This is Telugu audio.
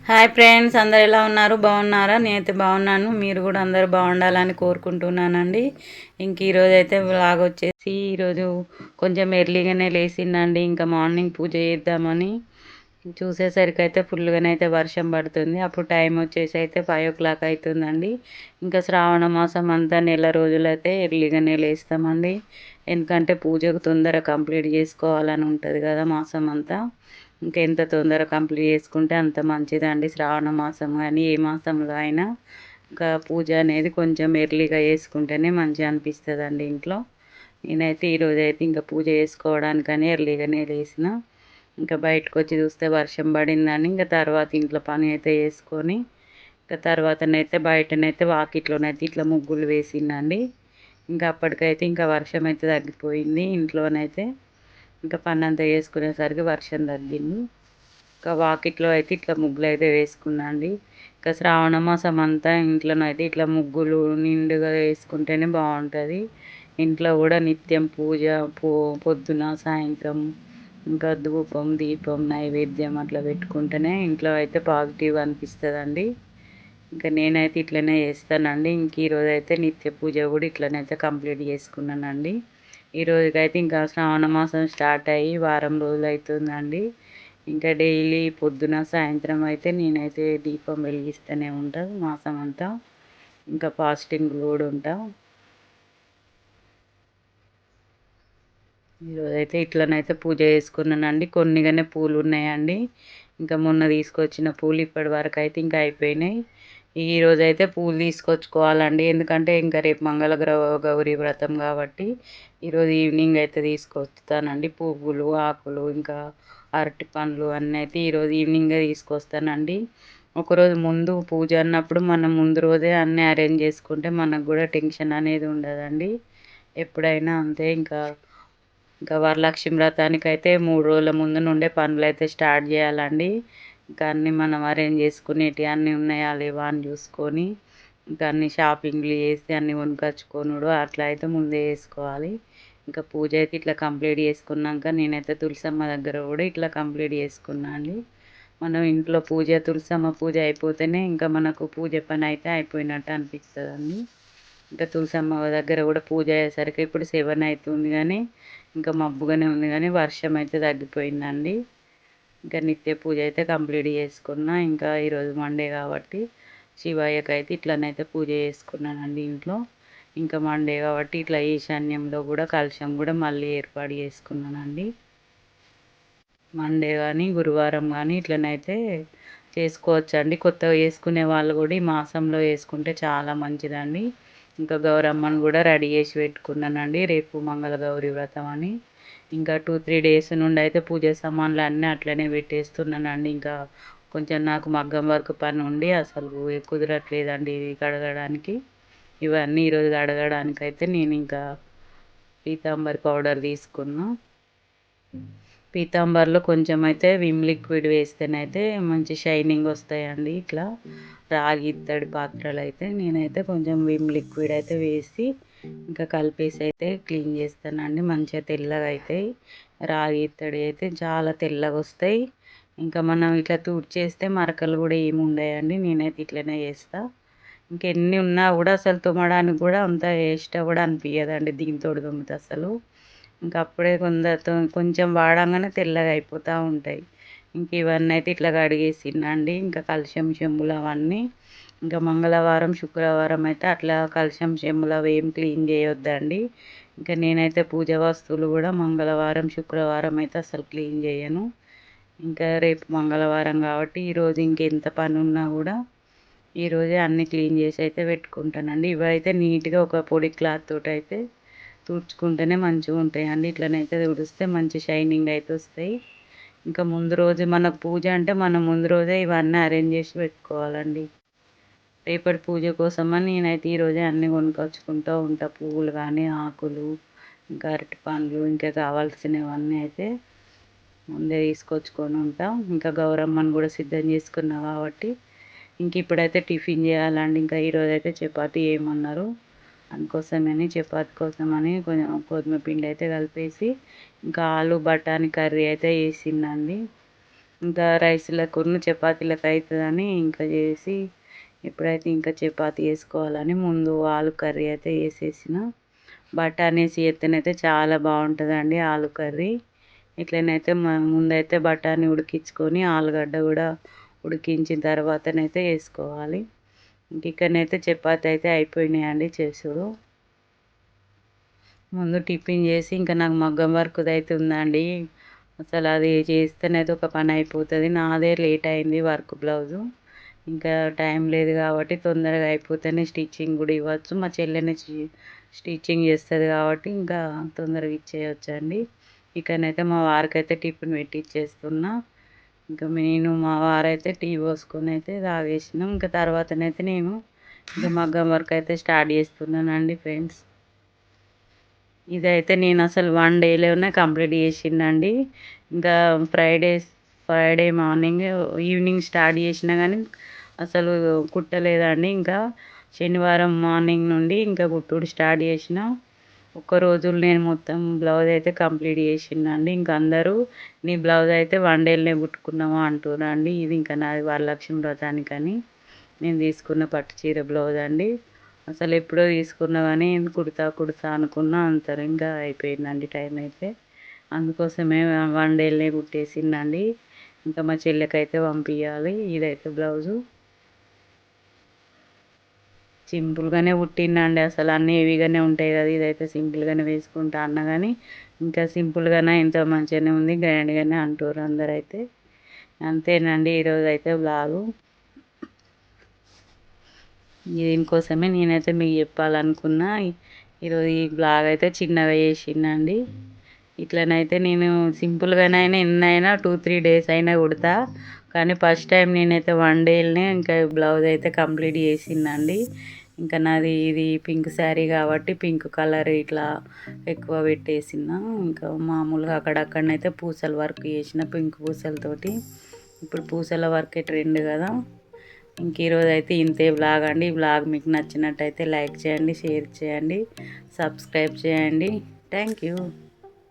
హాయ్ ఫ్రెండ్స్, అందరు ఎలా ఉన్నారు? బాగున్నారా? నేనైతే బాగున్నాను. మీరు కూడా అందరు బాగుండాలని కోరుకుంటున్నానండి. ఇంక ఈరోజు అయితే వ్లాగ్ వచ్చేసి ఈరోజు కొంచెం ఎర్లీగానే లేచిందండి. ఇంకా మార్నింగ్ పూజ చేద్దామని చూసేసరికి అయితే ఫుల్గానే అయితే వర్షం పడుతుంది. అప్పుడు టైం వచ్చేసి అయితే 5 o'clock అవుతుందండి. ఇంకా శ్రావణ మాసం అంతా నెల రోజులైతే ఎర్లీగానే లేస్తామండి. ఎందుకంటే పూజకు తొందర కంప్లీట్ చేసుకోవాలని ఉంటుంది కదా మాసం అంతా. ఇంకా ఎంత తొందరగా కంప్లీట్ చేసుకుంటే అంత మంచిదండి. శ్రావణ మాసం కానీ ఏ మాసంలో అయినా ఇంకా పూజ అనేది కొంచెం ఎర్లీగా చేసుకుంటేనే మంచిగా అనిపిస్తుందండి ఇంట్లో. నేనైతే ఈరోజు అయితే ఇంకా పూజ చేసుకోవడానికని ఎర్లీగానే లేచిన. ఇంకా బయటకు వచ్చి చూస్తే వర్షం పడిందని ఇంకా తర్వాత ఇంట్లో పని అయితే చేసుకొని ఇంకా తర్వాతనైతే బయటనైతే వాకిట్లోనైతే ఇట్లా ముగ్గులు వేసిందండి. ఇంకా అప్పటికైతే ఇంకా వర్షం అయితే తగ్గిపోయింది. ఇంట్లోనైతే ఇంకా పని అంతా చేసుకునేసరికి వర్షం తగ్గింది. ఇంకా వాకిట్లో అయితే ఇట్లా ముగ్గులు అయితే వేసుకున్నా అండి. ఇంకా శ్రావణ మాసం అంతా ఇంట్లోనైతే ఇట్లా ముగ్గులు నిండుగా వేసుకుంటేనే బాగుంటుంది. ఇంట్లో కూడా నిత్యం పూజ పొద్దున సాయంత్రం ఇంకా ధూపం దీపం నైవేద్యం అట్లా పెట్టుకుంటేనే ఇంట్లో అయితే పాజిటివ్ అనిపిస్తుందండి. ఇంకా నేనైతే ఇట్లనే చేస్తానండి. ఇంక ఈరోజు అయితే నిత్య పూజ కూడా ఇట్లనైతే కంప్లీట్ చేసుకున్నానండి. ఈరోజుకైతే ఇంకా శ్రావణ మాసం స్టార్ట్ అయ్యి వారం రోజులు అవుతుందండి. ఇంకా డైలీ పొద్దున సాయంత్రం అయితే నేనైతే దీపం వెలిగిస్తూనే ఉంటాను మాసం అంతా. ఇంకా ఫాస్టింగ్ కూడా ఉంటా. ఈరోజైతే ఇట్లనైతే పూజ చేసుకున్నానండి. కొన్నిగానే పూలు ఉన్నాయండి. ఇంకా మొన్న తీసుకొచ్చిన పూలు ఇప్పటి వరకు అయితే ఇంకా అయిపోయినాయి. ఈరోజు అయితే పూలు తీసుకొచ్చుకోవాలండి. ఎందుకంటే ఇంకా రేపు గౌరీ వ్రతం కాబట్టి ఈరోజు ఈవినింగ్ అయితే తీసుకొస్తానండి. పువ్వులు ఆకులు ఇంకా అరటి పండ్లు అన్నీ అయితే ఈరోజు ఈవినింగే తీసుకొస్తానండి. ఒకరోజు ముందు పూజ అన్నప్పుడు మనం ముందు రోజే అన్నీ అరేంజ్ చేసుకుంటే మనకు కూడా టెన్షన్ అనేది ఉండదండి. ఎప్పుడైనా అంతే. ఇంకా వరలక్ష్మి వ్రతానికి అయితే 3 రోజుల ముందు నుండే పనులు అయితే స్టార్ట్ చేయాలండి. ఇంకా అన్నీ మనం అరేంజ్ చేసుకునేటివి అన్నీ ఉన్నాయా లేవా అని చూసుకొని ఇంకా అన్ని షాపింగ్లు చేసి అన్నీ కొనుకొచ్చుకొనుడు అట్లా అయితే ముందే చేసుకోవాలి. ఇంకా పూజ అయితే ఇట్లా కంప్లీట్ చేసుకున్నాక నేనైతే తులసమ్మ దగ్గర కూడా ఇట్లా కంప్లీట్ చేసుకున్నా అండి. మనం ఇంట్లో తులసమ్మ పూజ అయిపోతేనే ఇంకా మనకు పూజ పని అయితే అయిపోయినట్టు అనిపిస్తుందండి. ఇంకా తులసమ్మ దగ్గర కూడా పూజ అయ్యేసరికి ఇప్పుడు 7 అవుతుంది కానీ ఇంకా మబ్బుగానే ఉంది కానీ వర్షం అయితే తగ్గిపోయిందండి. ఇంకా నిత్య పూజ అయితే కంప్లీట్ చేసుకున్నా. ఇంకా ఈరోజు మండే కాబట్టి శివయ్యకి అయితే ఇట్లనైతే పూజ చేసుకున్నానండి ఇంట్లో. ఇంకా మండే కాబట్టి ఇట్లా ఈశాన్యంలో కూడా కలశం కూడా మళ్ళీ ఏర్పాటు చేసుకున్నానండి. మండే కానీ గురువారం కానీ ఇట్లనైతే చేసుకోవచ్చండి. కొత్తగా వేసుకునే వాళ్ళు కూడా ఈ మాసంలో వేసుకుంటే చాలా మంచిదండి. ఇంకా గౌరమ్మను కూడా రెడీ చేసి పెట్టుకున్నానండి. రేపు మంగళగౌరి వ్రతం అని ఇంకా 2-3 డేస్ నుండి అయితే పూజ సామాన్లు అన్నీ అట్లనే పెట్టేస్తున్నానండి. ఇంకా కొంచెం నాకు మగ్గం వర్క్ పని ఉండి అసలు కుదరట్లేదండి ఇవి కడగడానికి. ఇవన్నీ ఈరోజు కడగడానికి అయితే నేను ఇంకా పీతాంబరి పౌడర్ తీసుకున్నా. పీతాంబర్లో కొంచెం అయితే విమ్ లిక్విడ్ వేస్తేనైతే మంచి షైనింగ్ వస్తాయండి. ఇట్లా రాగి ఇత్తడి పాత్రలు అయితే నేనైతే కొంచెం విమ్ లిక్విడ్ అయితే వేసి ఇంకా కలిపేసి అయితే క్లీన్ చేస్తానండి. మంచిగా తెల్లగా అవుతాయి. రాగి ఇత్తడి అయితే చాలా తెల్లగా వస్తాయి. ఇంకా మనం ఇట్లా తుడిచేస్తే మరకలు కూడా ఏమి ఉండయండి. నేనైతే ఇట్లనే చేస్తా. ఇంకెన్ని ఉన్నా కూడా అసలు తుమ్మడానికి కూడా అంత ఇష్టం కూడా అనిపించదండి దీంతో తుమ్మితే అసలు. ఇంకా అప్పుడే కొంచెం వాడంగానే తెల్లగా అయిపోతూ ఉంటాయి. ఇంక ఇవన్నీ అయితే ఇట్లా కడిగేసిందండి. ఇంకా కలశం చెంబులు అవన్నీ ఇంకా మంగళవారం శుక్రవారం అయితే అట్లా కలశం చెంబులు అవి ఏం క్లీన్ చేయొద్దండి. ఇంకా నేనైతే పూజ వస్తువులు కూడా మంగళవారం శుక్రవారం అయితే అసలు క్లీన్ చేయను. ఇంకా రేపు మంగళవారం కాబట్టి ఈరోజు ఇంకెంత పని ఉన్నా కూడా ఈరోజే అన్నీ క్లీన్ చేసి అయితే పెట్టుకుంటానండి. ఇవైతే నీట్గా ఒక పొడి క్లాత్ తోటి అయితే తుడుచుకుంటేనే మంచిగా ఉంటాయండి. ఇట్లనైతే తుడిస్తే మంచి షైనింగ్ అయితే వస్తాయి. ఇంకా ముందు రోజు మనకు పూజ అంటే మనం ముందు రోజే ఇవన్నీ అరేంజ్ చేసి పెట్టుకోవాలండి. రేపటి పూజ కోసమని నేనైతే ఈరోజే అన్నీ కొనుక్కొచ్చుకుంటూ ఉంటా. పువ్వులు కానీ ఆకులు ఇంకా అరటి పండ్లు ఇంకా కావాల్సినవన్నీ అయితే ముందే తీసుకొచ్చుకొని ఉంటాం. ఇంకా గౌరమ్మను కూడా సిద్ధం చేసుకున్నా కాబట్టి ఇంక ఇప్పుడైతే టిఫిన్ చేయాలండి. ఇంకా ఈరోజు అయితే చపాతీ చేయమన్నారు. అందుకోసమని చపాతీ కోసమని కొంచెం గోధుమ పిండి అయితే కలిపేసి ఇంకా ఆలు బఠానీ కర్రీ అయితే వేసిందండి. ఇంకా రైస్‌లకును, చపాతీలకు అయితదని ఇంకా చేసి ఇప్పుడైతే ఇంకా చపాతీ చేసుకోవాలని ముందు ఆలు కర్రీ అయితే చేసేసిన. బఠానీస్ చేత్తేనైతే చాలా బాగుంటుందండి ఆలు కర్రీ. ఇట్లనైతే ముందైతే బఠానీ ఉడికించుకొని ఆలుగడ్డ కూడా ఉడికించిన తర్వాతనైతే వేసుకోవాలి. ఇక్కడనైతే చపాతీ అయితే అయిపోయినాయండి చేసుడు. ముందు టిఫిన్ చేసి ఇంకా నాకు మగ్గం వర్క్‌దైతే ఉందండి. అసలు అది చేస్తేనైతే ఒక పని అయిపోతుంది. నాదే లేట్ అయింది వర్క్ బ్లౌజు. ఇంకా టైం లేదు కాబట్టి తొందరగా అయిపోతేనే స్టిచ్చింగ్ కూడా ఇవ్వచ్చు. మా చెల్లెనే స్టిచ్చింగ్ చేస్తుంది కాబట్టి ఇంకా తొందరగా ఇచ్చేయొచ్చండి. ఇక్కడనైతే మా వారికైతే టిఫిన్ పెట్టి ఇచ్చేస్తున్నా. ఇంకా నేను మా వారైతే టీ పోసుకొని అయితే తాగేసినాం. ఇంకా తర్వాతనైతే నేను ఇంకా మగ్గం వర్క్ అయితే స్టార్ట్ చేస్తున్నానండి ఫ్రెండ్స్. ఇదైతే నేను అసలు 1 డేలోనే కంప్లీట్ చేసిండండి. ఇంకా ఫ్రైడే మార్నింగ్ ఈవినింగ్ స్టార్ట్ చేసినా కానీ అసలు కుట్టలేదండి. ఇంకా శనివారం మార్నింగ్ నుండి ఇంకా కుట్టుడు స్టార్ట్ చేసిన. ఒక్క రోజులో నేను మొత్తం బ్లౌజ్ అయితే కంప్లీట్ చేసిండండి. ఇంకా అందరూ నీ బ్లౌజ్ అయితే 1 డేలోనే కుట్టుకున్నావా అంటుర్రండి. ఇది ఇంకా నాది వరలక్ష్మి వ్రతానికని నేను తీసుకున్న పట్టు చీర బ్లౌజ్ అండి. అసలు ఎప్పుడో తీసుకున్నా కానీ కుడతా అనుకున్నా అంతరంగా అయిపోయిందండి టైం అయితే. అందుకోసమే 1 డేలోనే కుట్టేసిందండి. ఇంకా మా చెల్లెకైతే పంపించాలి. ఇదైతే బ్లౌజు సింపుల్గానే కుట్టినండి. అసలు అన్నీ హెవీగానే ఉంటాయి కదా, ఇదైతే సింపుల్గానే వేసుకుంటా అన్నా కానీ ఇంకా సింపుల్గానే ఇంత మంచిగానే ఉంది, గ్రాండ్గానే అంటారు అందరైతే. అంతేనండి ఈరోజు అయితే బ్లాగు. దీనికోసమే నేనైతే మీకు చెప్పాలనుకున్నా. ఈరోజు ఈ బ్లాగ్ అయితే చిన్నగా చేసిందండి. ఇట్లనైతే నేను సింపుల్గానైనా ఎన్నైనా 2-3 డేస్ అయినా కుడతా. కానీ ఫస్ట్ టైం నేనైతే 1 డేలోనే ఇంకా బ్లౌజ్ అయితే కంప్లీట్ చేసిందండి. ఇంకా నాది ఇది పింక్ శారీ కాబట్టి పింక్ కలర్ ఇట్లా ఎక్కువ పెట్టేసిన. ఇంకా మామూలుగా అక్కడక్కడనైతే పూసల వర్క్ చేసిన పింక్ పూసలతోటి. ఇప్పుడు పూసల వర్కే ట్రెండ్ కదా. ఇంక ఈరోజు అయితే ఇంతే బ్లాగ్ అండి. ఈ బ్లాగ్ మీకు నచ్చినట్టయితే లైక్ చేయండి, షేర్ చేయండి, సబ్స్క్రైబ్ చేయండి. Thank you.